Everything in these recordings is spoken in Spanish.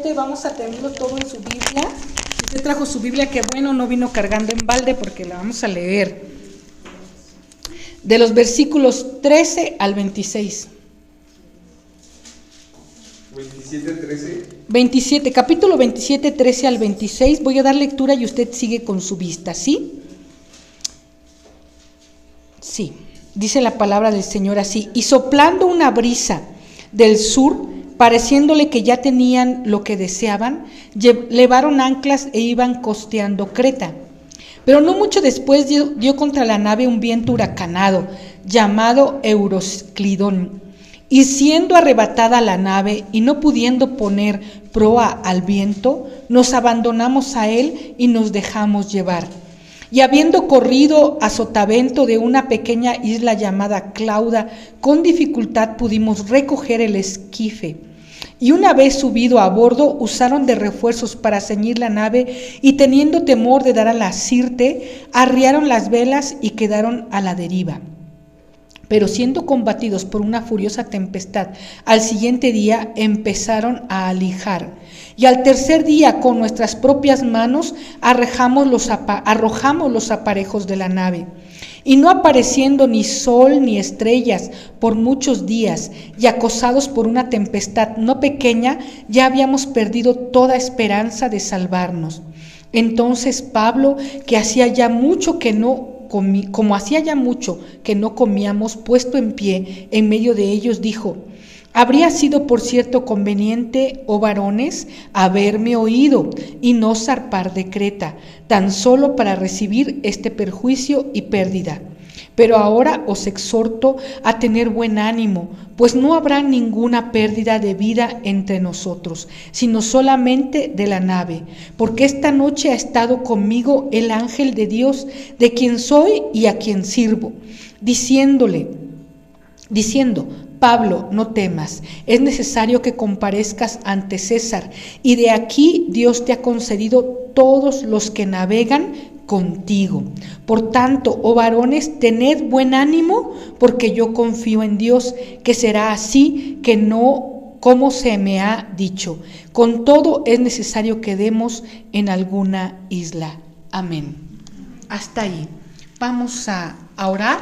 27, vamos a tenerlo todo en su Biblia. Si usted trajo su Biblia, qué bueno, no vino cargando en balde porque la vamos a leer. De los versículos 13 al 26. 27, 13. 27, capítulo 27, 13 al 26. Voy a dar lectura y usted sigue con su vista, ¿sí? Sí, dice la palabra del Señor así: y soplando una brisa del sur, pareciéndole que ya tenían lo que deseaban, levaron anclas e iban costeando Creta. Pero no mucho después dio contra la nave un viento huracanado, llamado Euroclidón, y siendo arrebatada la nave y no pudiendo poner proa al viento, nos abandonamos a él y nos dejamos llevar. Y habiendo corrido a sotavento de una pequeña isla llamada Clauda, con dificultad pudimos recoger el esquife. Y una vez subido a bordo, usaron de refuerzos para ceñir la nave, y teniendo temor de dar a la Sirte, arriaron las velas y quedaron a la deriva. Pero siendo combatidos por una furiosa tempestad, al siguiente día empezaron a alijar. Y al tercer día, con nuestras propias manos, arrojamos los aparejos de la nave. Y no apareciendo ni sol ni estrellas por muchos días, y acosados por una tempestad no pequeña, ya habíamos perdido toda esperanza de salvarnos. Entonces Pablo, que hacía ya mucho que no comíamos, puesto en pie en medio de ellos, dijo: habría sido por cierto conveniente, oh varones, haberme oído y no zarpar de Creta, tan solo para recibir este perjuicio y pérdida. Pero ahora os exhorto a tener buen ánimo, pues no habrá ninguna pérdida de vida entre nosotros, sino solamente de la nave, porque esta noche ha estado conmigo el ángel de Dios, de quien soy y a quien sirvo, diciendo: Pablo, no temas, es necesario que comparezcas ante César, y de aquí Dios te ha concedido todos los que navegan contigo. Por tanto, oh varones, tened buen ánimo, porque yo confío en Dios, que será así, que no como se me ha dicho. Con todo es necesario que demos en alguna isla. Amén. Hasta ahí. Vamos a orar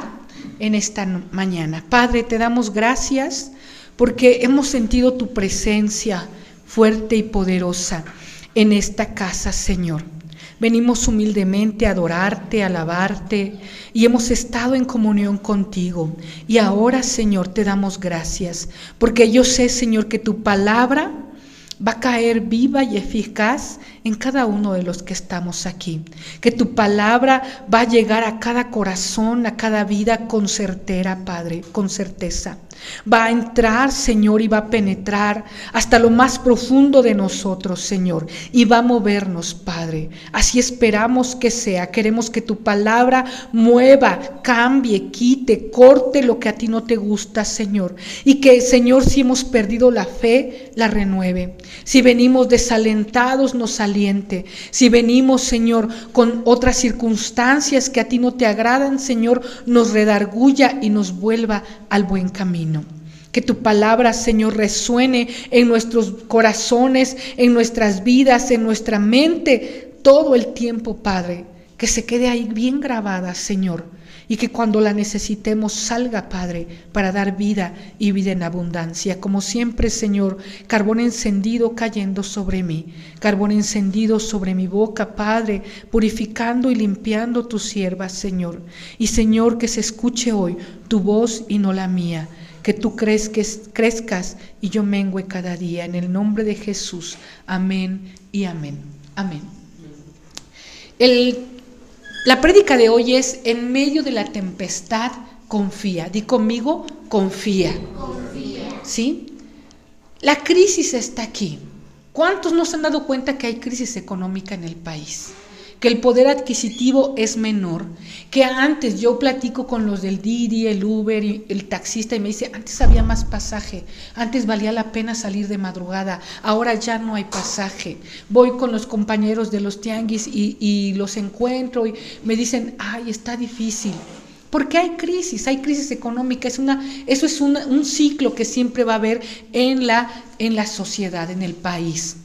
en esta mañana. Padre, te damos gracias porque hemos sentido tu presencia fuerte y poderosa en esta casa, Señor. Venimos humildemente a adorarte, a alabarte, y hemos estado en comunión contigo. Y ahora, Señor, te damos gracias, porque yo sé, Señor, que tu palabra va a caer viva y eficaz en cada uno de los que estamos aquí. Que tu palabra va a llegar a cada corazón, a cada vida con certeza, Padre, con certeza. Va a entrar, Señor, y va a penetrar hasta lo más profundo de nosotros, Señor, y va a movernos, Padre. Así esperamos que sea. Queremos que tu palabra mueva, cambie, quite, corte lo que a ti no te gusta, Señor. Y que, Señor, si hemos perdido la fe, la renueve. Si venimos desalentados, nos aliente. Si venimos, Señor, con otras circunstancias que a ti no te agradan, Señor, nos redarguya y nos vuelva al buen camino. Que tu palabra, Señor, resuene en nuestros corazones, en nuestras vidas, en nuestra mente, todo el tiempo, Padre. Que se quede ahí bien grabada, Señor, y que cuando la necesitemos salga, Padre, para dar vida y vida en abundancia. Como siempre, Señor, carbón encendido cayendo sobre mí, carbón encendido sobre mi boca, Padre, purificando y limpiando tu sierva, Señor. Y, Señor, que se escuche hoy tu voz y no la mía. Que tú crezcas y yo mengüe cada día. En el nombre de Jesús. Amén y amén. Amén. La prédica de hoy es: en medio de la tempestad, confía. Di conmigo, confía. Confía. ¿Sí? La crisis está aquí. ¿Cuántos no se han dado cuenta que hay crisis económica en el país? Que el poder adquisitivo es menor, que antes yo platico con los del Didi, el Uber y el taxista y me dice: antes había más pasaje, antes valía la pena salir de madrugada, ahora ya no hay pasaje. Voy con los compañeros de los tianguis y los encuentro y me dicen: ay, está difícil. Porque hay crisis económica, eso es un ciclo que siempre va a haber en la sociedad, en el país.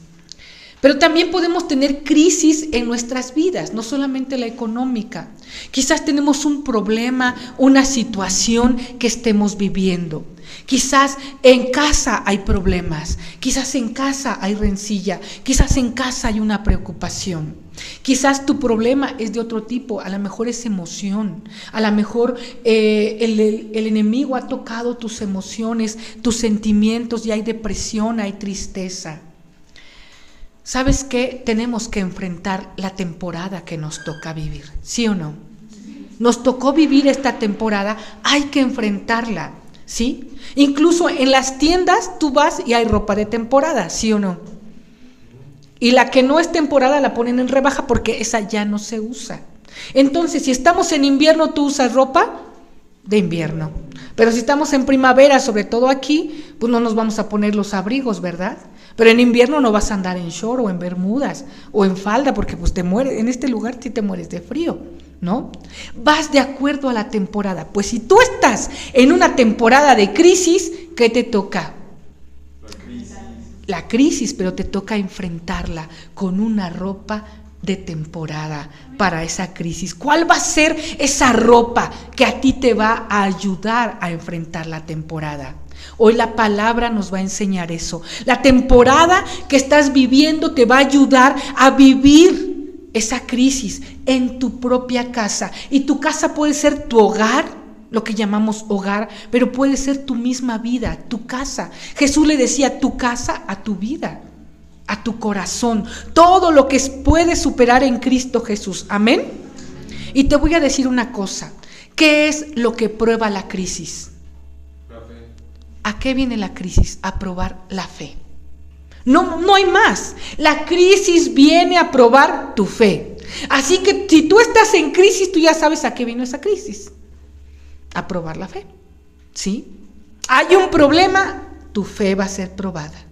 Pero también podemos tener crisis en nuestras vidas, no solamente la económica. Quizás tenemos un problema, una situación que estemos viviendo. Quizás en casa hay problemas, quizás en casa hay rencilla, quizás en casa hay una preocupación. Quizás tu problema es de otro tipo, a lo mejor es emoción, a lo mejor el enemigo ha tocado tus emociones, tus sentimientos y hay depresión, hay tristeza. ¿Sabes qué? Tenemos que enfrentar la temporada que nos toca vivir, ¿sí o no? Nos tocó vivir esta temporada, hay que enfrentarla, ¿sí? Incluso en las tiendas tú vas y hay ropa de temporada, ¿sí o no? Y la que no es temporada la ponen en rebaja porque esa ya no se usa. Entonces, si estamos en invierno, tú usas ropa de invierno. Pero si estamos en primavera, sobre todo aquí, pues no nos vamos a poner los abrigos, ¿verdad? Pero en invierno no vas a andar en short o en bermudas o en falda porque pues te mueres, en este lugar sí te mueres de frío, ¿no? Vas de acuerdo a la temporada. Pues si tú estás en una temporada de crisis, ¿qué te toca? La crisis, pero te toca enfrentarla con una ropa de temporada para esa crisis. ¿Cuál va a ser esa ropa que a ti te va a ayudar a enfrentar la temporada? Hoy la palabra nos va a enseñar eso. La temporada que estás viviendo te va a ayudar a vivir esa crisis en tu propia casa. Y tu casa puede ser tu hogar, lo que llamamos hogar, pero puede ser tu misma vida, tu casa. Jesús le decía tu casa a tu vida, a tu corazón. Todo lo que puedes superar en Cristo Jesús. Amén. Y te voy a decir una cosa. ¿Qué es lo que prueba la crisis? ¿A qué viene la crisis? A probar la fe. No hay más. La crisis viene a probar tu fe. Así que si tú estás en crisis, tú ya sabes a qué vino esa crisis. A probar la fe. ¿Sí? Hay un problema, tu fe va a ser probada.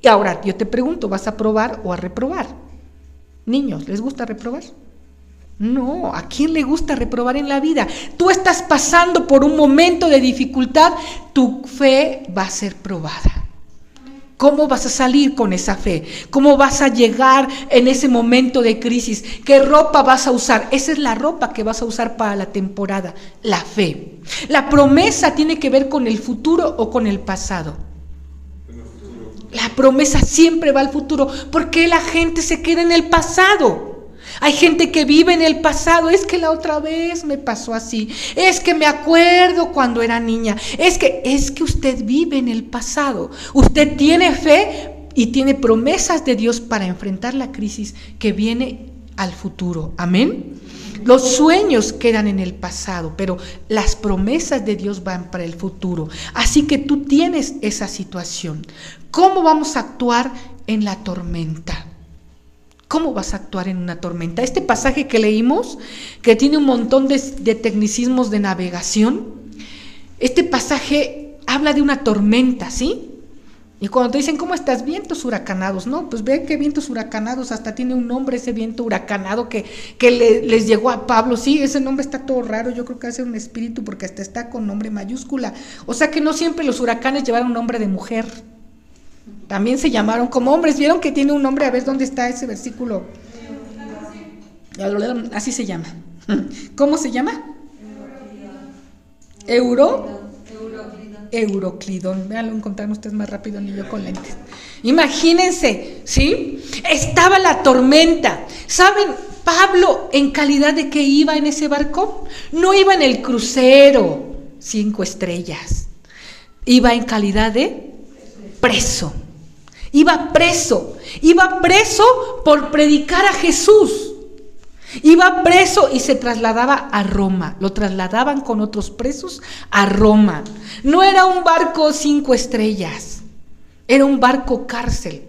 Y ahora yo te pregunto, ¿vas a probar o a reprobar? Niños, ¿les gusta reprobar? No, ¿a quién le gusta reprobar en la vida? Tú estás pasando por un momento de dificultad, tu fe va a ser probada. ¿Cómo vas a salir con esa fe? ¿Cómo vas a llegar en ese momento de crisis? ¿Qué ropa vas a usar? Esa es la ropa que vas a usar para la temporada, la fe. La promesa tiene que ver con el futuro o con el pasado. La promesa siempre va al futuro. ¿Por qué la gente se queda en el pasado? Hay gente que vive en el pasado. Es que la otra vez me pasó así. Es que me acuerdo cuando era niña. Es que usted vive en el pasado. Usted tiene fe y tiene promesas de Dios para enfrentar la crisis que viene al futuro. Amén. Los sueños quedan en el pasado, pero las promesas de Dios van para el futuro. Así que tú tienes esa situación. ¿Cómo vamos a actuar en la tormenta? ¿Cómo vas a actuar en una tormenta? Este pasaje que leímos, que tiene un montón de tecnicismos de navegación, este pasaje habla de una tormenta, ¿sí? Y cuando te dicen, ¿cómo estás? Vientos huracanados, ¿no? Pues ve que vientos huracanados, hasta tiene un nombre ese viento huracanado que les llegó a Pablo. Sí, ese nombre está todo raro, yo creo que hace un espíritu porque hasta está con nombre mayúscula. O sea que no siempre los huracanes llevaron nombre de mujer. También se llamaron como hombres. ¿Vieron que tiene un nombre? A ver dónde está ese versículo. Así se llama. ¿Cómo se llama? Euroclidón. Véanlo, encontraron ustedes más rápido, ni yo con lentes. Imagínense, ¿sí? Estaba la tormenta. ¿Saben? Pablo, ¿en calidad de qué iba en ese barco? No iba en el crucero 5 estrellas. Iba en calidad de preso. Iba preso por predicar a Jesús. Iba preso y se trasladaba a Roma. Lo trasladaban con otros presos a Roma. No era un barco 5 estrellas, era un barco cárcel.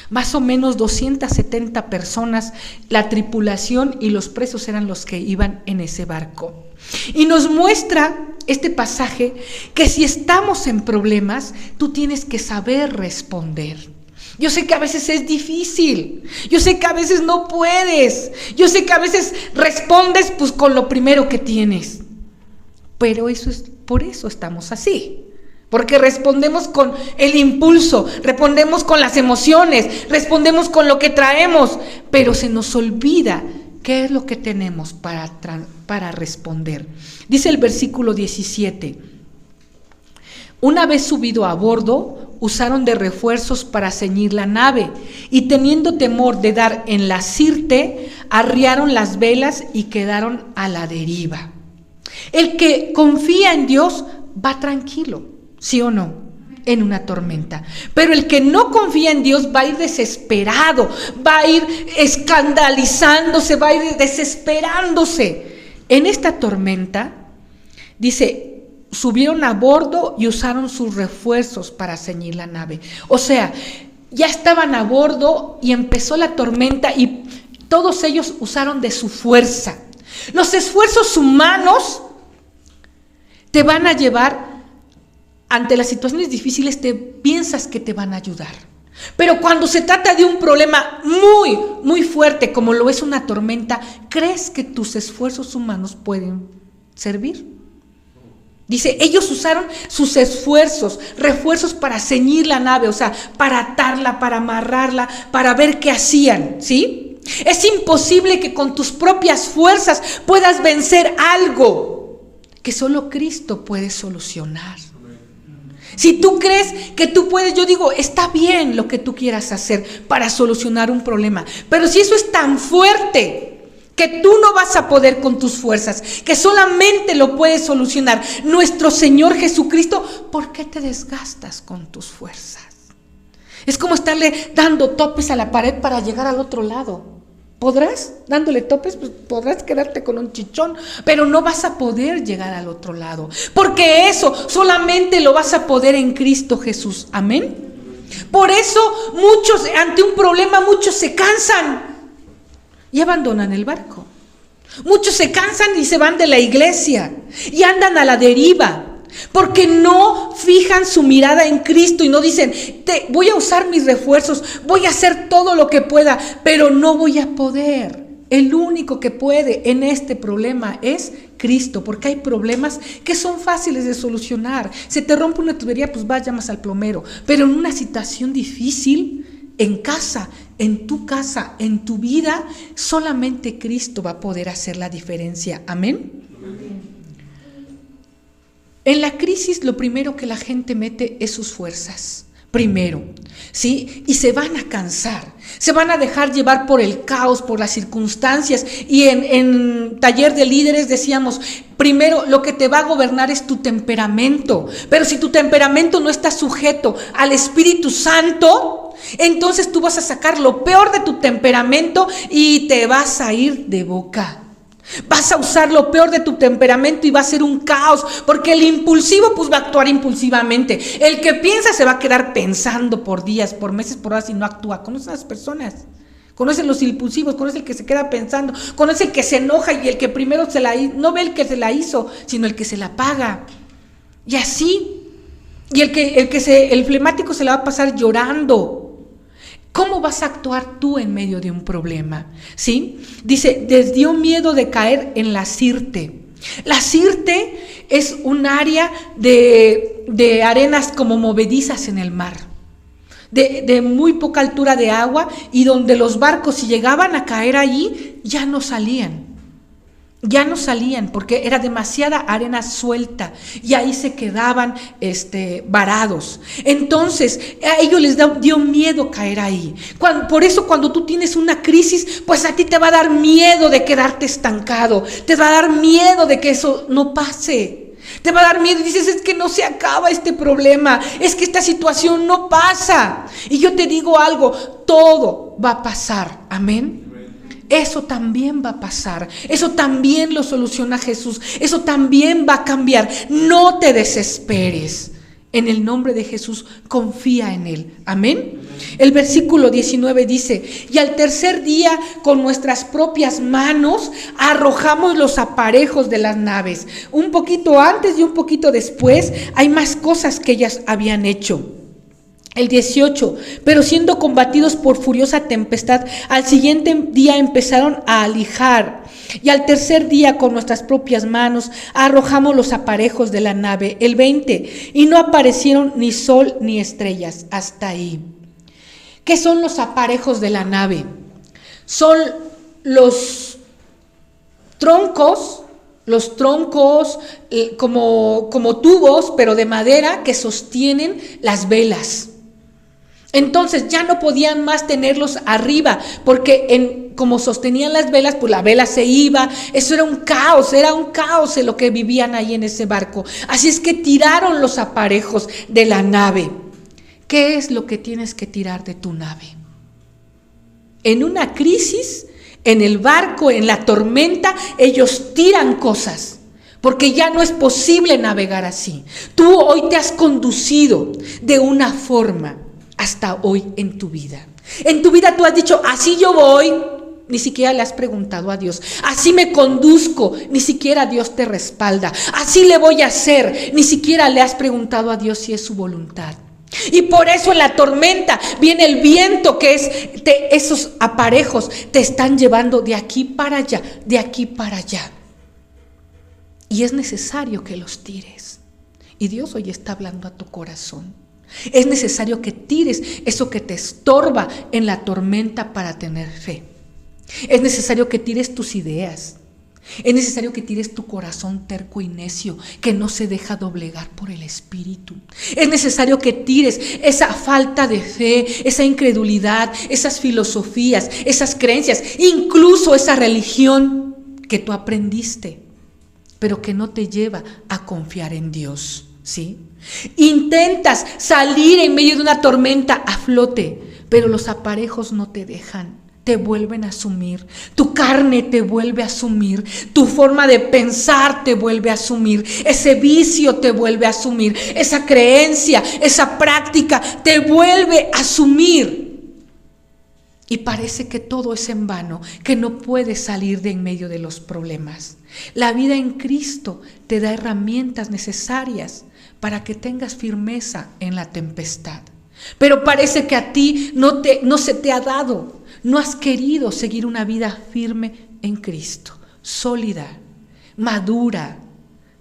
Más o menos 270 personas, la tripulación y los presos eran los que iban en ese barco. Y nos muestra este pasaje que si estamos en problemas, tú tienes que saber responder. Yo sé que a veces es difícil, yo sé que a veces no puedes, yo sé que a veces respondes pues con lo primero que tienes, pero por eso estamos así, Porque respondemos con el impulso, respondemos con las emociones, respondemos con lo que traemos, pero se nos olvida qué es lo que tenemos para responder. Dice el versículo 17: una vez subido a bordo, usaron de refuerzos para ceñir la nave, y teniendo temor de dar en la sirte, arriaron las velas y quedaron a la deriva. El que confía en Dios va tranquilo, ¿sí o no? En una tormenta. Pero el que no confía en Dios va a ir desesperado, va a ir escandalizándose, va a ir desesperándose. En esta tormenta, dice, subieron a bordo y usaron sus refuerzos para ceñir la nave. O sea, ya estaban a bordo y empezó la tormenta y todos ellos usaron de su fuerza. Los esfuerzos humanos te van a llevar ante las situaciones difíciles, te piensas que te van a ayudar. Pero cuando se trata de un problema muy, muy fuerte, como lo es una tormenta, ¿crees que tus esfuerzos humanos pueden servir? Dice, ellos usaron sus esfuerzos, refuerzos para ceñir la nave, o sea, para atarla, para amarrarla, para ver qué hacían, ¿sí? Es imposible que con tus propias fuerzas puedas vencer algo que solo Cristo puede solucionar. Si tú crees que tú puedes, yo digo, está bien lo que tú quieras hacer para solucionar un problema, pero si eso es tan fuerte que tú no vas a poder con tus fuerzas, que solamente lo puedes solucionar nuestro Señor Jesucristo, ¿por qué te desgastas con tus fuerzas? Es como estarle dando topes a la pared para llegar al otro lado. ¿Podrás? Dándole topes, pues podrás quedarte con un chichón, pero no vas a poder llegar al otro lado, porque eso solamente lo vas a poder en Cristo Jesús. Amén. Por eso muchos, ante un problema, muchos se cansan y abandonan el barco. Muchos se cansan y se van de la iglesia y andan a la deriva, porque no fijan su mirada en Cristo y no dicen, voy a usar mis refuerzos, voy a hacer todo lo que pueda, pero no voy a poder. El único que puede en este problema es Cristo, porque hay problemas que son fáciles de solucionar. Se te rompe una tubería, pues vas, llamas al plomero, pero en una situación difícil, en casa, en tu casa, en tu vida, solamente Cristo va a poder hacer la diferencia. Amén. En la crisis lo primero que la gente mete es sus fuerzas, primero, ¿sí? Y se van a cansar, se van a dejar llevar por el caos, por las circunstancias. Y en taller de líderes decíamos, primero lo que te va a gobernar es tu temperamento, pero si tu temperamento no está sujeto al Espíritu Santo, entonces tú vas a sacar lo peor de tu temperamento y te vas a ir de boca. Vas a usar lo peor de tu temperamento y va a ser un caos, porque el impulsivo pues va a actuar impulsivamente. El que piensa se va a quedar pensando por días, por meses, por horas y no actúa. ¿Conoces a las personas? ¿Conocen los impulsivos? ¿Conoce el que se queda pensando? ¿Conoce el que se enoja y el que primero no ve el que se la hizo, sino el que se la paga? Y así. Y el flemático se la va a pasar llorando. ¿Cómo vas a actuar tú en medio de un problema? ¿Sí? Dice, les dio miedo de caer en la sirte. La sirte es un área de arenas como movedizas en el mar, de muy poca altura de agua, y donde los barcos, si llegaban a caer allí, ya no salían porque era demasiada arena suelta y ahí se quedaban varados. Entonces a ellos les dio miedo caer ahí. Por eso cuando tú tienes una crisis, pues a ti te va a dar miedo de quedarte estancado, te va a dar miedo de que eso no pase. Te va a dar miedo y dices, es que no se acaba este problema, es que esta situación no pasa. Y yo te digo algo, todo va a pasar. Amén. Eso también va a pasar, eso también lo soluciona Jesús, eso también va a cambiar. No te desesperes, en el nombre de Jesús confía en Él. Amén. El versículo 19 dice, y al tercer día con nuestras propias manos arrojamos los aparejos de las naves. Un poquito antes y un poquito después hay más cosas que ellas habían hecho. El 18, pero siendo combatidos por furiosa tempestad, al siguiente día empezaron a alijar, y al tercer día con nuestras propias manos arrojamos los aparejos de la nave. El 20, y no aparecieron ni sol ni estrellas. Hasta ahí. ¿Qué son los aparejos de la nave? Son los troncos como tubos, pero de madera, que sostienen las velas. Entonces ya no podían más tenerlos arriba, porque como sostenían las velas, pues la vela se iba. Eso era un caos en lo que vivían ahí en ese barco. Así es que tiraron los aparejos de la nave. ¿Qué es lo que tienes que tirar de tu nave? En una crisis, en el barco, en la tormenta, ellos tiran cosas, porque ya no es posible navegar así. Tú hoy te has conducido de una forma hasta hoy en tu vida. En tu vida tú has dicho, así yo voy, ni siquiera le has preguntado a Dios. Así me conduzco, ni siquiera Dios te respalda. Así le voy a hacer, ni siquiera le has preguntado a Dios si es su voluntad. Y por eso en la tormenta viene el viento, que es esos aparejos te están llevando de aquí para allá, de aquí para allá. Y es necesario que los tires. Y Dios hoy está hablando a tu corazón. Es necesario que tires eso que te estorba en la tormenta para tener fe. Es necesario que tires tus ideas. Es necesario que tires tu corazón terco y necio, que no se deja doblegar por el Espíritu. Es necesario que tires esa falta de fe, esa incredulidad, esas filosofías, esas creencias, incluso esa religión que tú aprendiste, pero que no te lleva a confiar en Dios, ¿sí? Intentas salir en medio de una tormenta a flote, pero los aparejos no te dejan. Te vuelven a sumir, tu carne te vuelve a sumir, tu forma de pensar te vuelve a sumir, ese vicio te vuelve a sumir, esa creencia, esa práctica te vuelve a sumir. Y parece que todo es en vano, que no puedes salir de en medio de los problemas. La vida en Cristo te da herramientas necesarias para que tengas firmeza en la tempestad. Pero parece que a ti no se te ha dado. No has querido seguir una vida firme en Cristo, sólida, madura,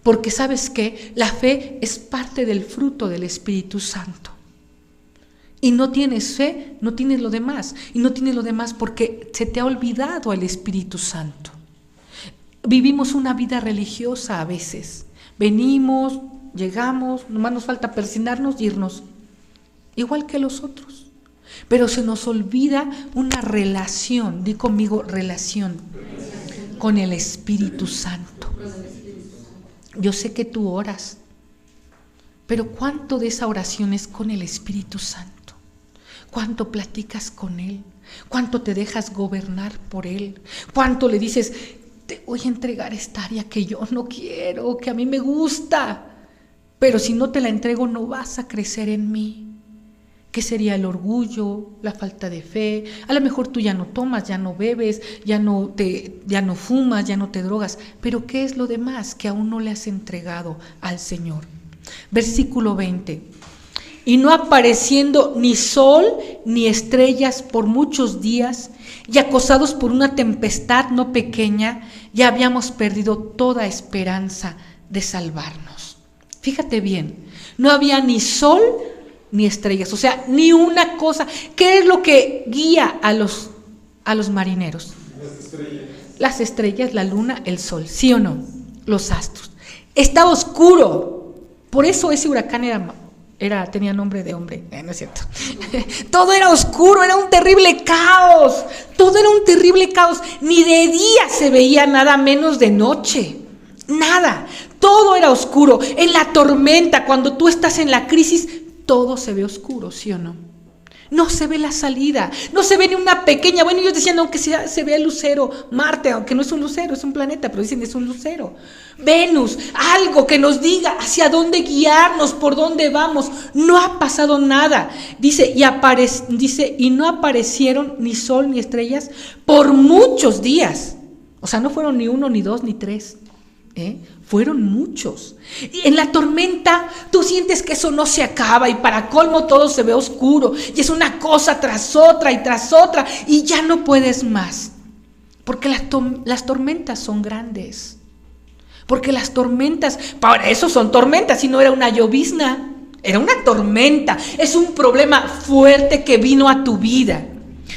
porque ¿sabes qué? La fe es parte del fruto del Espíritu Santo. Y no tienes fe, no tienes lo demás. Y no tienes lo demás porque se te ha olvidado el Espíritu Santo. Vivimos una vida religiosa a veces. Venimos, llegamos, nomás nos falta persignarnos y irnos. Igual que los otros. Pero se nos olvida una relación, di conmigo relación, con el Espíritu Santo. Yo sé que tú oras, pero ¿cuánto de esa oración es con el Espíritu Santo? ¿Cuánto platicas con Él? ¿Cuánto te dejas gobernar por Él? ¿Cuánto le dices, te voy a entregar esta área que yo no quiero, que a mí me gusta, pero si no te la entrego no vas a crecer en mí? ¿Qué sería el orgullo, la falta de fe? A lo mejor tú ya no tomas, ya no bebes, ya no fumas, ya no te drogas. Pero ¿qué es lo demás que aún no le has entregado al Señor? Versículo 20. Y no apareciendo ni sol ni estrellas por muchos días, y acosados por una tempestad no pequeña, ya habíamos perdido toda esperanza de salvarnos. Fíjate bien, no había ni sol ni estrellas, o sea, ni una cosa. ¿Qué es lo que guía a los marineros? Las estrellas, la luna, el sol, ¿sí o no? Los astros. Estaba oscuro, por eso ese huracán tenía nombre de hombre, no es cierto. Todo era oscuro, era un terrible caos, todo era un terrible caos, ni de día se veía nada, menos de noche, nada, todo era oscuro. En la tormenta, cuando tú estás en la crisis, todo se ve oscuro, ¿sí o no? No se ve la salida, no se ve ni una pequeña, bueno, ellos decían, aunque se ve el lucero, Marte, aunque no es un lucero, es un planeta, pero dicen es un lucero. Venus, algo que nos diga hacia dónde guiarnos, por dónde vamos. No ha pasado nada. Dice, y no aparecieron ni sol ni estrellas por muchos días. O sea, no fueron ni 1, ni 2, ni 3. Fueron muchos. Y en la tormenta tú sientes que eso no se acaba y para colmo todo se ve oscuro y es una cosa tras otra y ya no puedes más. Porque las tormentas son grandes. Porque las tormentas, para eso son tormentas, si no era una llovizna, era una tormenta. Es un problema fuerte que vino a tu vida.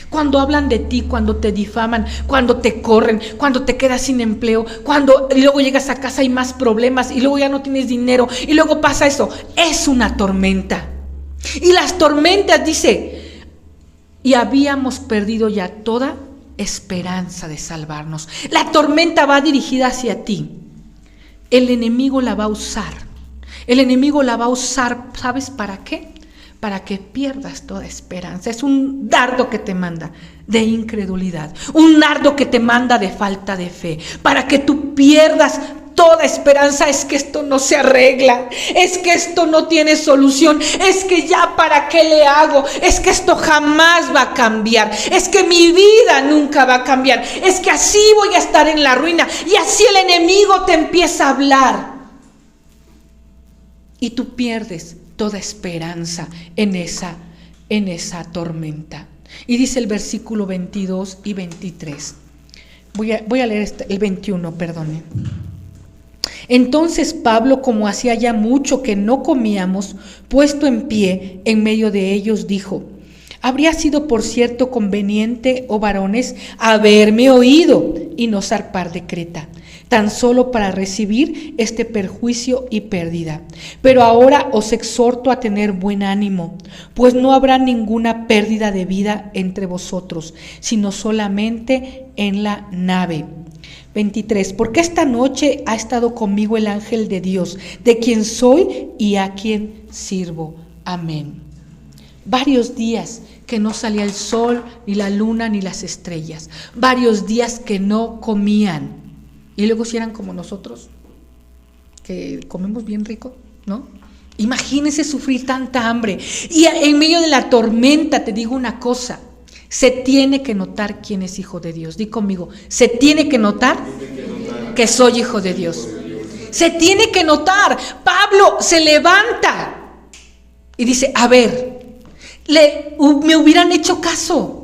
Cuando hablan de ti, cuando te difaman, cuando te corren, cuando te quedas sin empleo, y luego llegas a casa y más problemas y luego ya no tienes dinero y luego pasa eso, es una tormenta. Y las tormentas, dice, y habíamos perdido ya toda esperanza de salvarnos. La tormenta va dirigida hacia ti. El enemigo la va a usar. El enemigo la va a usar, ¿sabes para qué? Para que pierdas toda esperanza. Es un dardo que te manda de incredulidad, un dardo que te manda de falta de fe, para que tú pierdas toda esperanza. Es que esto no se arregla, es que esto no tiene solución, es que ya para qué le hago, es que esto jamás va a cambiar, es que mi vida nunca va a cambiar, es que así voy a estar en la ruina. Y así el enemigo te empieza a hablar y tú pierdes toda esperanza en esa tormenta. Y dice el versículo 22 y 23. Voy a leer el 21, perdone. Entonces Pablo, como hacía ya mucho que no comíamos, puesto en pie en medio de ellos, dijo: habría sido por cierto conveniente, oh varones, haberme oído y no zarpar de Creta, tan solo para recibir este perjuicio y pérdida. Pero ahora os exhorto a tener buen ánimo, pues no habrá ninguna pérdida de vida entre vosotros, sino solamente en la nave. 23. Porque esta noche ha estado conmigo el ángel de Dios, de quien soy y a quien sirvo. Amén. Varios días que no salía el sol, ni la luna, ni las estrellas. Varios días que no comían. Y luego si eran como nosotros, que comemos bien rico, ¿no? Imagínense sufrir tanta hambre. Y en medio de la tormenta, te digo una cosa, se tiene que notar quién es hijo de Dios. Di conmigo, se tiene que notar que soy hijo de Dios. Se tiene que notar. Pablo se levanta y dice: a ver, me hubieran hecho caso.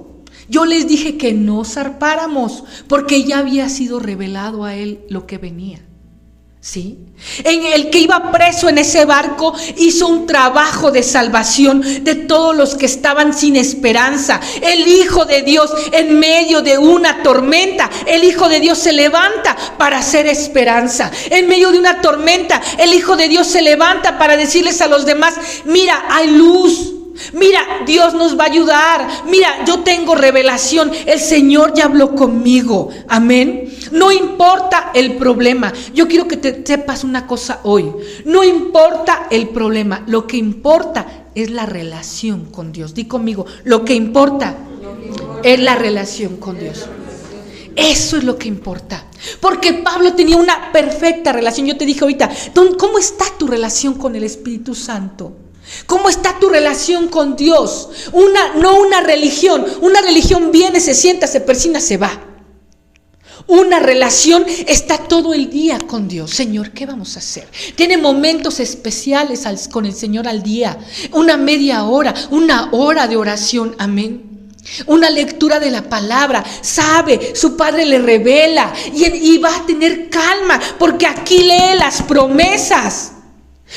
Yo les dije que no zarpáramos, porque ya había sido revelado a él lo que venía. ¿Sí? En el que iba preso en ese barco hizo un trabajo de salvación de todos los que estaban sin esperanza. El Hijo de Dios, en medio de una tormenta, el Hijo de Dios se levanta para hacer esperanza. En medio de una tormenta, el Hijo de Dios se levanta para decirles a los demás: mira, hay luz. Mira, Dios nos va a ayudar. Mira, yo tengo revelación. El Señor ya habló conmigo. Amén. No importa el problema. Yo quiero que te sepas una cosa hoy. No importa el problema. Lo que importa es la relación con Dios. Di conmigo, lo que importa es la relación con Dios. Eso es lo que importa. Porque Pablo tenía una perfecta relación. Yo te dije ahorita, ¿cómo está tu relación con el Espíritu Santo? ¿Cómo está tu relación con Dios? No una religión. Una religión viene, se sienta, se persina, se va. Una relación está todo el día con Dios. Señor, ¿qué vamos a hacer? Tiene momentos especiales con el Señor al día. Una media hora, una hora de oración. Amén. Una lectura de la palabra. Sabe, su Padre le revela y va a tener calma, porque aquí lee las promesas.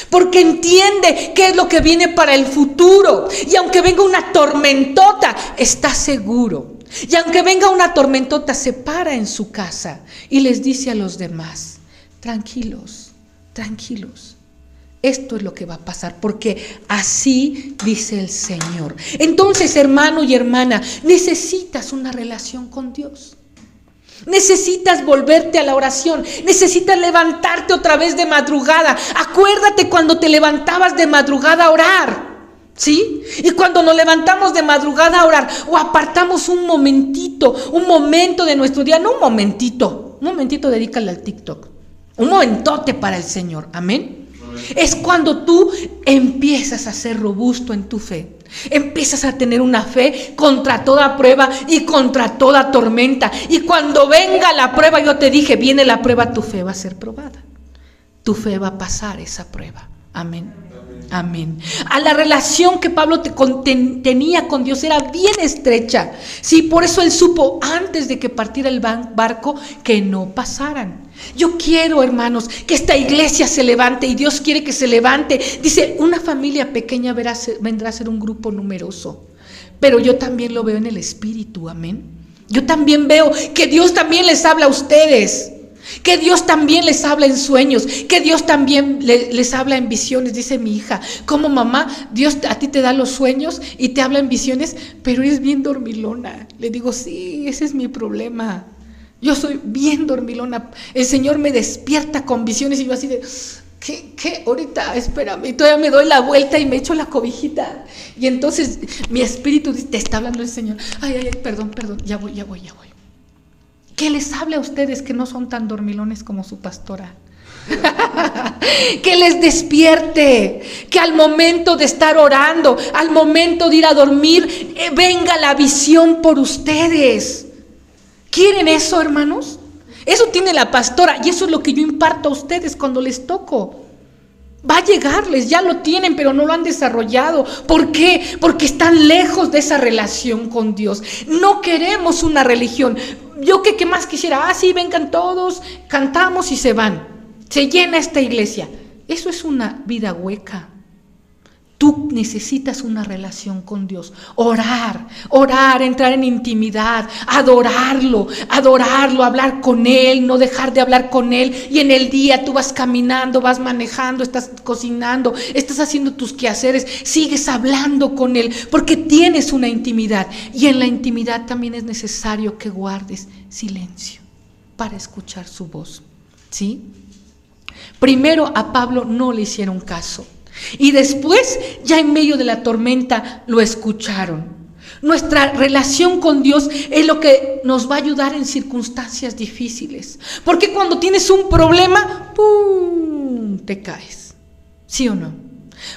Porque entiende qué es lo que viene para el futuro. Y aunque venga una tormentota, está seguro. Y aunque venga una tormentota, se para en su casa y les dice a los demás: tranquilos, tranquilos. Esto es lo que va a pasar, porque así dice el Señor. Entonces, hermano y hermana, necesitas una relación con Dios. Necesitas volverte a la oración. Necesitas levantarte otra vez de madrugada. Acuérdate cuando te levantabas de madrugada a orar, ¿sí? Y cuando nos levantamos de madrugada a orar, o apartamos un momento de nuestro día, no un momentito dedícale al TikTok, un momentote para el Señor. Amén. Es cuando tú empiezas a ser robusto en tu fe. Empiezas a tener una fe contra toda prueba y contra toda tormenta. Y cuando venga la prueba, yo te dije, viene la prueba, tu fe va a ser probada. tu fe va a pasar esa prueba. Amén. Amén. A la relación que Pablo tenía con Dios era bien estrecha. Sí, por eso él supo antes de que partiera el barco que no pasaran. Yo quiero, hermanos, que esta iglesia se levante, y Dios quiere que se levante. Dice, una familia pequeña vendrá a ser un grupo numeroso. Pero yo también lo veo en el espíritu, amén. Yo también veo que Dios también les habla a ustedes. Que Dios también les habla en sueños, que Dios también les habla en visiones. Dice mi hija, como mamá, Dios a ti te da los sueños y te habla en visiones, pero eres bien dormilona. Le digo, sí, ese es mi problema. Yo soy bien dormilona. El Señor me despierta con visiones y yo así de, ¿qué? Ahorita, espérame. Y todavía me doy la vuelta y me echo la cobijita. Y entonces mi espíritu dice, te está hablando el Señor. Ay, perdón, ya voy. Que les hable a ustedes que no son tan dormilones como su pastora. Que les despierte, que al momento de estar orando, al momento de ir a dormir, venga la visión por ustedes. ¿Quieren eso, hermanos? Eso tiene la pastora y eso es lo que yo imparto a ustedes cuando les toco. Va a llegarles, ya lo tienen, pero no lo han desarrollado. ¿Por qué? Porque están lejos de esa relación con Dios. No queremos una religión. Yo qué más quisiera, sí, vengan todos, cantamos y se van. Se llena esta iglesia. Eso es una vida hueca. Tú necesitas una relación con Dios. Orar, entrar en intimidad, adorarlo, hablar con Él, no dejar de hablar con Él. Y en el día tú vas caminando, vas manejando, estás cocinando, estás haciendo tus quehaceres, sigues hablando con Él, porque tienes una intimidad. Y en la intimidad también es necesario que guardes silencio para escuchar su voz. ¿Sí? Primero a Pablo no le hicieron caso. Y después, ya en medio de la tormenta, lo escucharon. Nuestra relación con Dios es lo que nos va a ayudar en circunstancias difíciles. Porque cuando tienes un problema, ¡pum!, te caes. ¿Sí o no?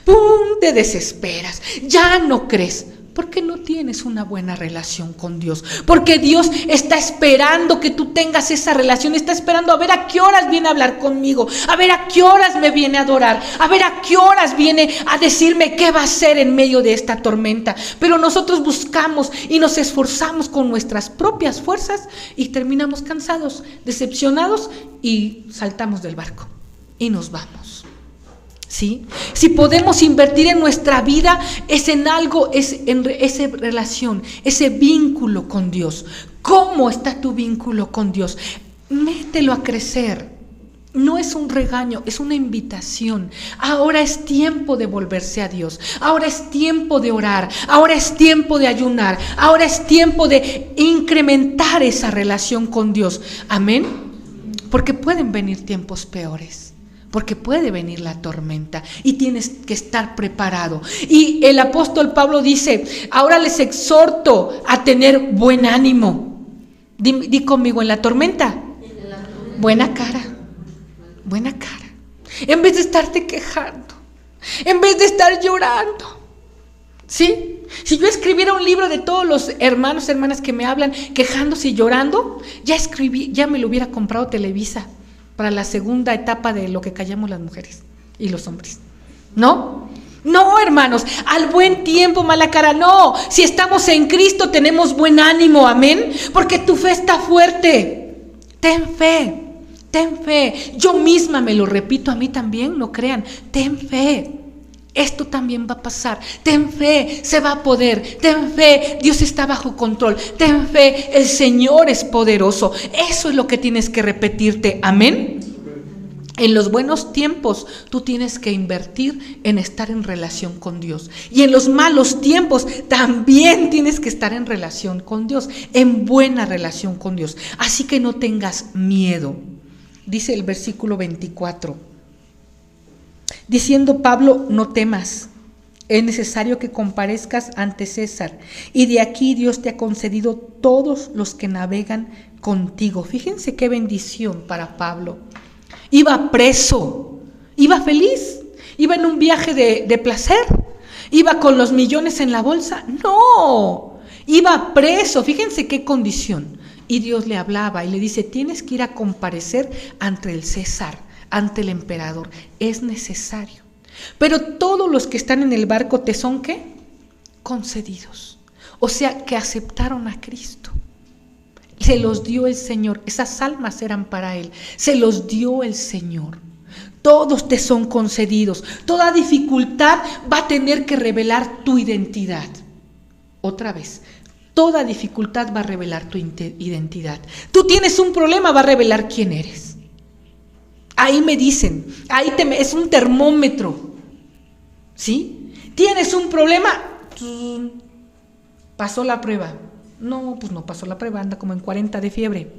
¡Pum!, te desesperas. Ya no crees. Porque no tienes una buena relación con Dios. Porque Dios está esperando que tú tengas esa relación. Está esperando a ver a qué horas viene a hablar conmigo. A ver a qué horas me viene a adorar. A ver a qué horas viene a decirme qué va a hacer en medio de esta tormenta. Pero nosotros buscamos y nos esforzamos con nuestras propias fuerzas y terminamos cansados, decepcionados y saltamos del barco y nos vamos. ¿Sí? Si podemos invertir en nuestra vida es en algo, es en esa relación, ese vínculo con Dios. ¿Cómo está tu vínculo con Dios? Mételo a crecer. No es un regaño, es una invitación. Ahora es tiempo de volverse a Dios. Ahora es tiempo de orar. Ahora es tiempo de ayunar. Ahora es tiempo de incrementar esa relación con Dios. Amén. Porque pueden venir tiempos peores. Porque puede venir la tormenta y tienes que estar preparado. Y el apóstol Pablo dice, ahora les exhorto a tener buen ánimo. Di conmigo, en la tormenta, buena cara. En vez de estarte quejando, en vez de estar llorando. ¿Sí? Si yo escribiera un libro de todos los hermanos, hermanas que me hablan quejándose y llorando, ya me lo hubiera comprado Televisa. Para la segunda etapa de lo que callamos las mujeres y los hombres. ¿No? No, hermanos, al buen tiempo, mala cara, no. Si estamos en Cristo tenemos buen ánimo, amén. Porque tu fe está fuerte. Ten fe. Yo misma me lo repito a mí también, no crean. Ten fe. Esto también va a pasar. Ten fe, se va a poder. Ten fe, Dios está bajo control. Ten fe, el Señor es poderoso. Eso es lo que tienes que repetirte. Amén. En los buenos tiempos tú tienes que invertir en estar en relación con Dios. Y en los malos tiempos también tienes que estar en relación con Dios. En buena relación con Dios. Así que no tengas miedo. Dice el versículo 24. Diciendo Pablo, no temas, es necesario que comparezcas ante César, y de aquí Dios te ha concedido todos los que navegan contigo. Fíjense qué bendición para Pablo. Iba preso, iba feliz, iba en un viaje de placer, iba con los millones en la bolsa. No, iba preso, fíjense qué condición. Y Dios le hablaba y le dice, tienes que ir a comparecer ante el César. ante el emperador. Es necesario. Pero todos los que están en el barco te son ¿qué? Concedidos. O sea, que aceptaron a Cristo. Se los dio el Señor. Esas almas eran para Él. Se los dio el Señor. Todos te son concedidos. Toda dificultad va a tener que revelar tu identidad. Otra vez, toda dificultad va a revelar tu identidad. Tú tienes un problema, va a revelar quién eres. Ahí me dicen, es un termómetro. ¿Sí? ¿Tienes un problema? Pasó la prueba. No, pues no pasó la prueba, anda como en 40 de fiebre.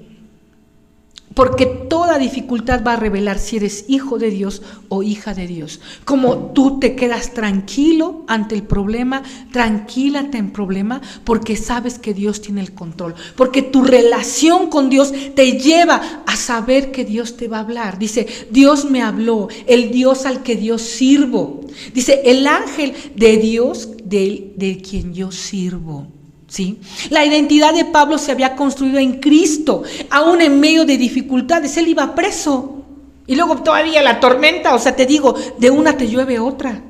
Porque toda dificultad va a revelar si eres hijo de Dios o hija de Dios. Como tú te quedas tranquilo ante el problema, tranquila ante el problema, porque sabes que Dios tiene el control. Porque tu relación con Dios te lleva a saber que Dios te va a hablar. Dice, Dios me habló, el Dios al que yo sirvo. Dice, el ángel de Dios de quien yo sirvo. ¿Sí? La identidad de Pablo se había construido en Cristo, aún en medio de dificultades. Él iba preso y luego todavía la tormenta, o sea, te digo, de una te llueve otra.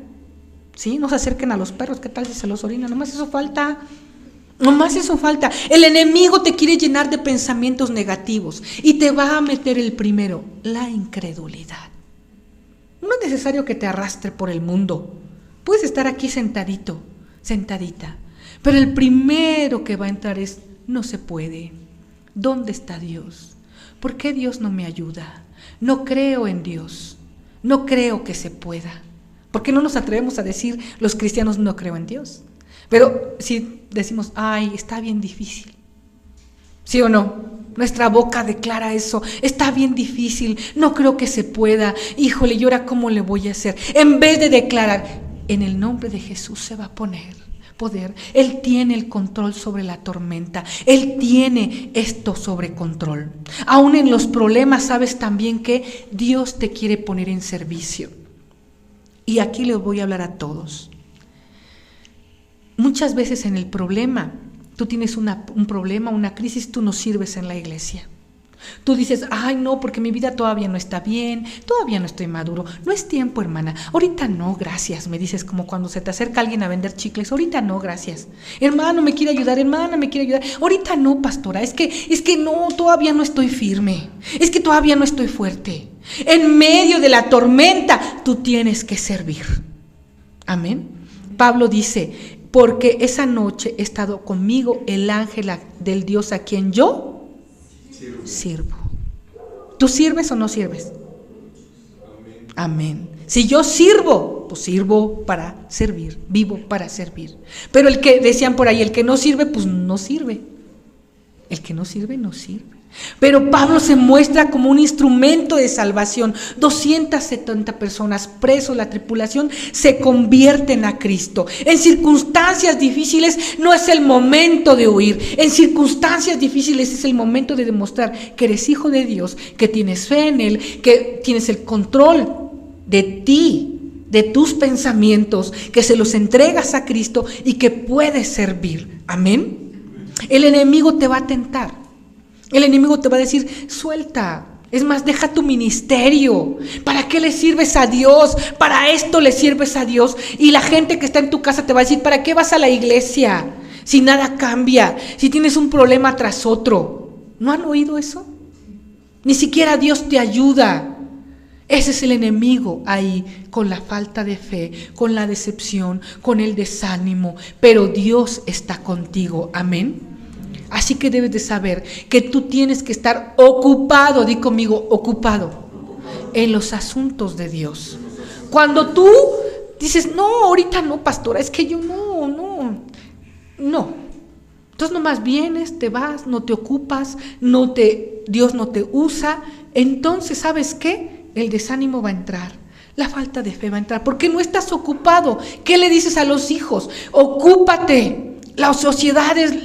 ¿Sí? No se acerquen a los perros, ¿qué tal si se los orina? Nomás eso falta. El enemigo te quiere llenar de pensamientos negativos y te va a meter el primero, la incredulidad. No es necesario que te arrastre por el mundo. Puedes estar aquí sentadito, sentadita. Pero el primero que va a entrar es, no se puede. ¿Dónde está Dios? ¿Por qué Dios no me ayuda? No creo en Dios. No creo que se pueda. ¿Por qué no nos atrevemos a decir los cristianos no creo en Dios? Pero si decimos, ay, está bien difícil. ¿Sí o no? Nuestra boca declara eso, está bien difícil, no creo que se pueda. Híjole, ¿y ahora cómo le voy a hacer? En vez de declarar, en el nombre de Jesús se va a poner poder. Él tiene el control sobre la tormenta. Él tiene esto sobre control. Aún en los problemas sabes también que Dios te quiere poner en servicio. Y aquí les voy a hablar a todos. Muchas veces en el problema, tú tienes un problema, una crisis, tú no sirves en la iglesia. Tú dices, ay no, porque mi vida todavía no está bien, todavía no estoy maduro, no es tiempo, hermana, ahorita no, gracias, me dices como cuando se te acerca alguien a vender chicles, ahorita no, gracias, hermano me quiere ayudar, hermana me quiere ayudar, ahorita no, pastora, es que no, todavía no estoy firme, es que todavía no estoy fuerte. En medio de la tormenta, tú tienes que servir. Amén. Pablo dice, porque esa noche ha estado conmigo el ángel del Dios a quien yo sirvo. ¿Tú sirves o no sirves? Amén. Si yo sirvo, pues sirvo para servir, vivo para servir. Pero el que decían por ahí, el que no sirve, pues no sirve. El que no sirve, no sirve. Pero Pablo se muestra como un instrumento de salvación. 270 personas presos, la tripulación se convierten a Cristo. En circunstancias difíciles no es el momento de huir. En circunstancias difíciles es el momento de demostrar que eres hijo de Dios, que tienes fe en Él, que tienes el control de ti, de tus pensamientos, que se los entregas a Cristo y que puedes servir. Amén. El enemigo te va a tentar. El enemigo te va a decir, suelta, es más, deja tu ministerio. ¿Para qué le sirves a Dios? Para esto le sirves a Dios. Y la gente que está en tu casa te va a decir, ¿para qué vas a la iglesia? Si nada cambia, si tienes un problema tras otro. ¿No han oído eso? Ni siquiera Dios te ayuda. Ese es el enemigo ahí, con la falta de fe, con la decepción, con el desánimo. Pero Dios está contigo, amén. Así que debes de saber que tú tienes que estar ocupado, di conmigo, ocupado en los asuntos de Dios. Cuando tú dices, no, ahorita no, pastora, es que yo no. Entonces nomás vienes, te vas, no te ocupas, Dios no te usa. Entonces, ¿sabes qué? El desánimo va a entrar. La falta de fe va a entrar, porque no estás ocupado. ¿Qué le dices a los hijos? Ocúpate. La ociosidad es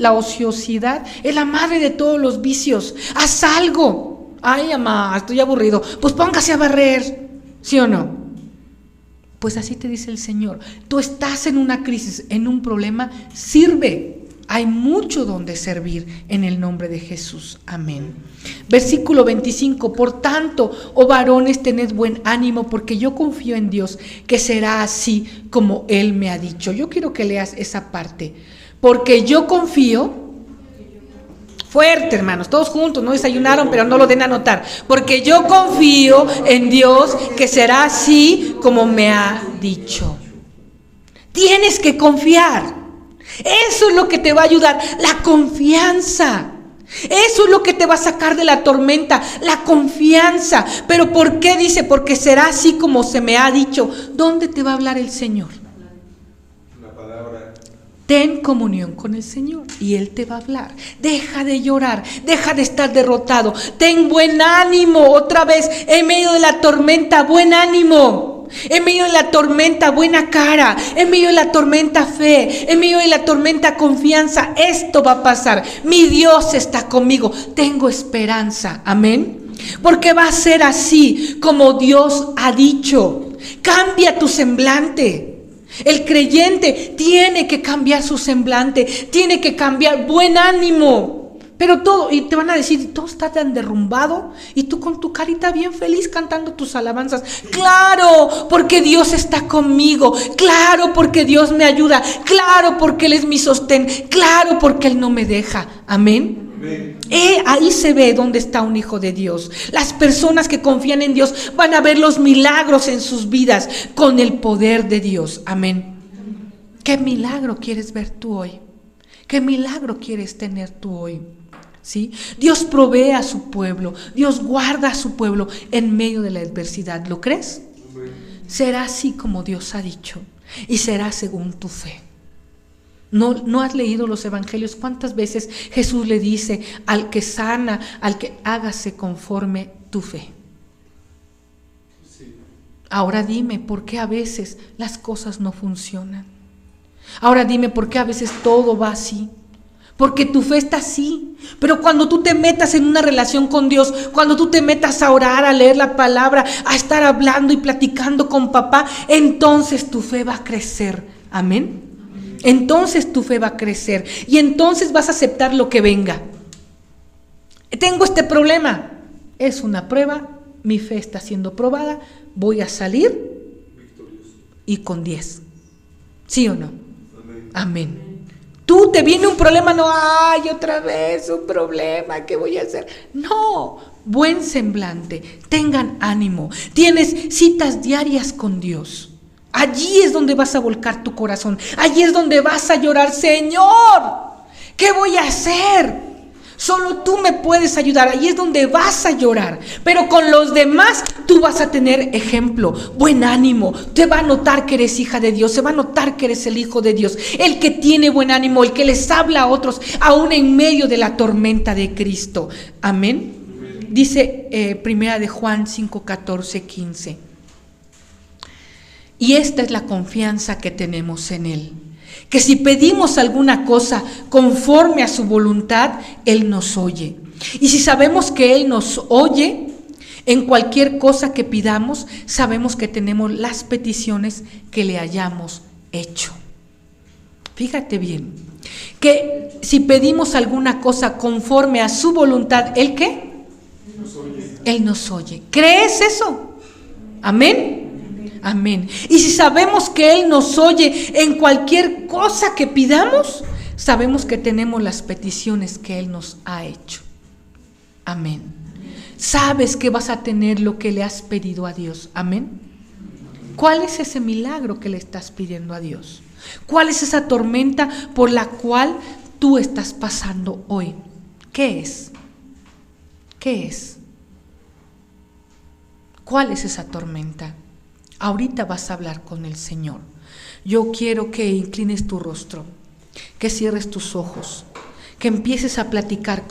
la madre de todos los vicios. Haz algo. Ay, mamá, estoy aburrido. Pues póngase a barrer. ¿Sí o no? Pues así te dice el Señor. Tú estás en una crisis, en un problema, sirve. Hay mucho donde servir en el nombre de Jesús. Amén. Versículo 25. Por tanto, oh varones, tened buen ánimo, porque yo confío en Dios, que será así como Él me ha dicho. Yo quiero que leas esa parte. Porque yo confío. Fuerte, hermanos, todos juntos, no desayunaron, pero no lo den a notar. Porque yo confío en Dios, que será así como me ha dicho. Tienes que confiar. Eso es lo que te va a ayudar, la confianza. Eso es lo que te va a sacar de la tormenta, la confianza. Pero ¿por qué dice? Porque será así como se me ha dicho. ¿Dónde te va a hablar el Señor? La palabra. Ten comunión con el Señor y Él te va a hablar. Deja de llorar, deja de estar derrotado. Ten buen ánimo otra vez en medio de la tormenta, buen ánimo. En medio de la tormenta, buena cara. En medio de la tormenta, fe. En medio de la tormenta, confianza. Esto va a pasar. Mi Dios está conmigo. Tengo esperanza. Amén. Porque va a ser así como Dios ha dicho. Cambia tu semblante. El creyente tiene que cambiar su semblante. Tiene que cambiar buen ánimo. Pero todo, y te van a decir, todo está tan derrumbado, y tú con tu carita bien feliz cantando tus alabanzas. Claro, porque Dios está conmigo. Claro, porque Dios me ayuda. Claro, porque Él es mi sostén. Claro, porque Él no me deja. Amén. Amén. Ahí se ve dónde está un hijo de Dios. Las personas que confían en Dios van a ver los milagros en sus vidas con el poder de Dios. Amén. ¿Qué milagro quieres ver tú hoy? ¿Qué milagro quieres tener tú hoy? ¿Sí? Dios provee a su pueblo, Dios guarda a su pueblo en medio de la adversidad. ¿Lo crees? Será así como Dios ha dicho y será según tu fe. ¿No has leído los evangelios? ¿Cuántas veces Jesús le dice al que sana, al que hágase conforme tu fe? Sí. Ahora dime, ¿por qué a veces las cosas no funcionan? Ahora dime, ¿por qué a veces todo va así? Porque tu fe está así. Pero cuando tú te metas en una relación con Dios, cuando tú te metas a orar, a leer la palabra, a estar hablando y platicando con papá, entonces tu fe va a crecer. Amén. Entonces tu fe va a crecer y entonces vas a aceptar lo que venga. Tengo este problema. Es una prueba, mi fe está siendo probada, voy a salir Victorioso. y con 10. ¿Sí o no? Amén. Amén. Tú te viene un problema, no, ay, otra vez un problema, ¿qué voy a hacer? No, buen semblante, tengan ánimo, tienes citas diarias con Dios. Allí es donde vas a volcar tu corazón, allí es donde vas a llorar, Señor, ¿qué voy a hacer? Solo tú me puedes ayudar, ahí es donde vas a llorar, pero con los demás tú vas a tener ejemplo, buen ánimo, te va a notar que eres hija de Dios, se va a notar que eres el hijo de Dios, el que tiene buen ánimo, el que les habla a otros, aún en medio de la tormenta de Cristo. Amén. Dice primera de Juan 5, 14, 15. Y esta es la confianza que tenemos en Él. Que si pedimos alguna cosa conforme a su voluntad, Él nos oye. Y si sabemos que Él nos oye, en cualquier cosa que pidamos, sabemos que tenemos las peticiones que le hayamos hecho. Fíjate bien, que si pedimos alguna cosa conforme a su voluntad, ¿Él qué? Nos oye. Él nos oye. ¿Crees eso? Amén. Amén. Y si sabemos que Él nos oye en cualquier cosa que pidamos, sabemos que tenemos las peticiones que Él nos ha hecho. Amén. Sabes que vas a tener lo que le has pedido a Dios. Amén. ¿Cuál es ese milagro que le estás pidiendo a Dios? ¿Cuál es esa tormenta por la cual tú estás pasando hoy? ¿Qué es? ¿Qué es? ¿Cuál es esa tormenta? Ahorita vas a hablar con el Señor. Yo quiero que inclines tu rostro, que cierres tus ojos, que empieces a platicar con